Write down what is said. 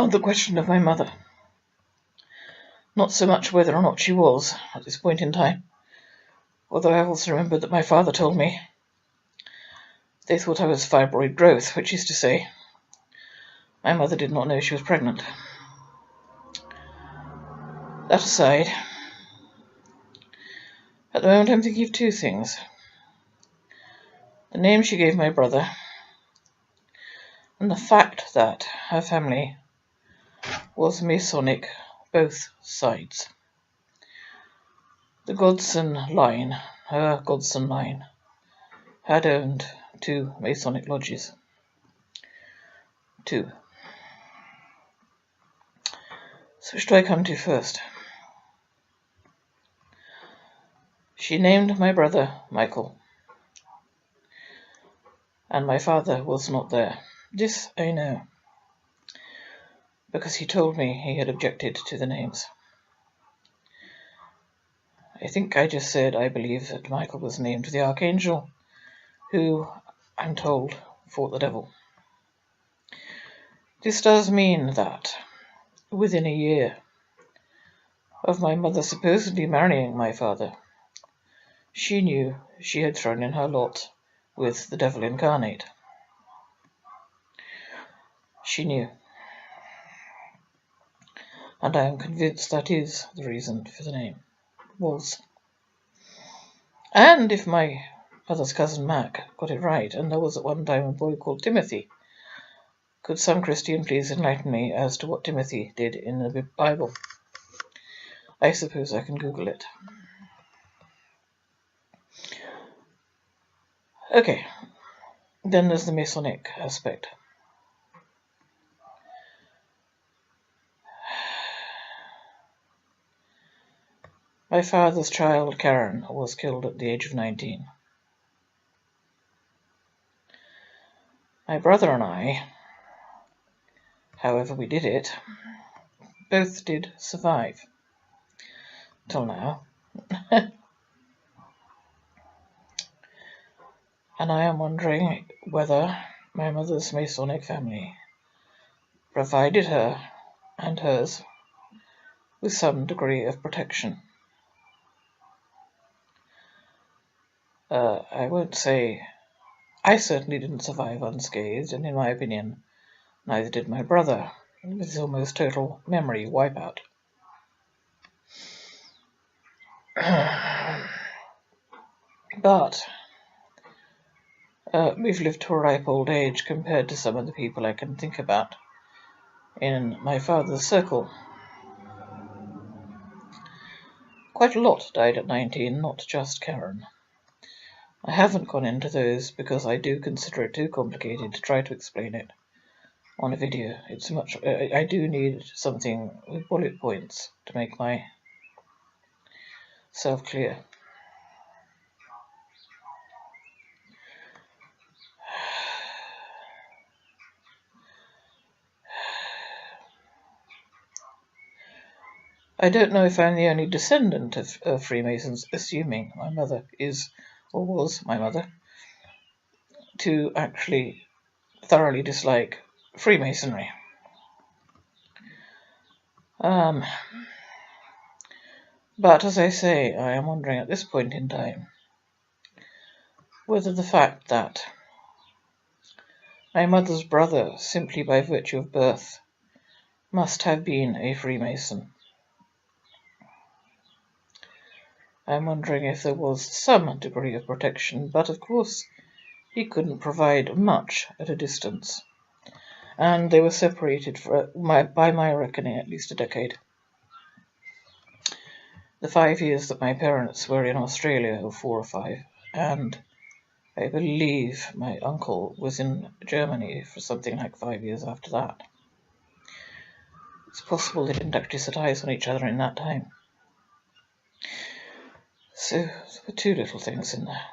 on the question of my mother. Not so much whether or not she was at this point in time, although I also remembered that my father told me they thought I was fibroid growth, which is to say, my mother did not know she was pregnant. That aside, at the moment I'm thinking of two things. The name she gave my brother, and the fact that her family was Masonic, both sides. The Godson line, her Godson line, had owned 2 Masonic lodges. 2. So which do I come to first? She named my brother Michael, and my father was not there. This I know, because he told me he had objected to the names. I think I just said I believe that Michael was named the Archangel, who, I'm told, fought the devil. This does mean that, within a year of my mother supposedly marrying my father, she knew she had thrown in her lot with the devil incarnate. She knew. And I am convinced that is the reason for the name. Was. And if my mother's cousin Mac got it right, and there was at one time a boy called Timothy, could some Christian please enlighten me as to what Timothy did in the Bible? I suppose I can Google it. Okay, then there's the Masonic aspect. My father's child, Karen, was killed at the age of 19. My brother and I, however we did it, both did survive. Till now. And I am wondering whether my mother's Masonic family provided her and hers with some degree of protection. I won't say I certainly didn't survive unscathed, and in my opinion, neither did my brother, with his almost total memory wipeout. But we've lived to a ripe old age compared to some of the people I can think about in my father's circle. Quite a lot died at 19, not just Karen. I haven't gone into those because I do consider it too complicated to try to explain it on a video. It's much. I do need something with bullet points to make myself clear. I don't know if I'm the only descendant of Freemasons, assuming my mother is, or was my mother, to actually thoroughly dislike Freemasonry. But as I say, I am wondering at this point in time whether the fact that my mother's brother, simply by virtue of birth, must have been a Freemason. I'm wondering if there was some degree of protection, but of course he couldn't provide much at a distance, and they were separated by my reckoning at least a decade. The 5 years that my parents were in Australia, or 4 or 5, and I believe my uncle was in Germany for something like 5 years after that. It's possible they didn't actually set eyes on each other in that time. So there were 2 little things in there.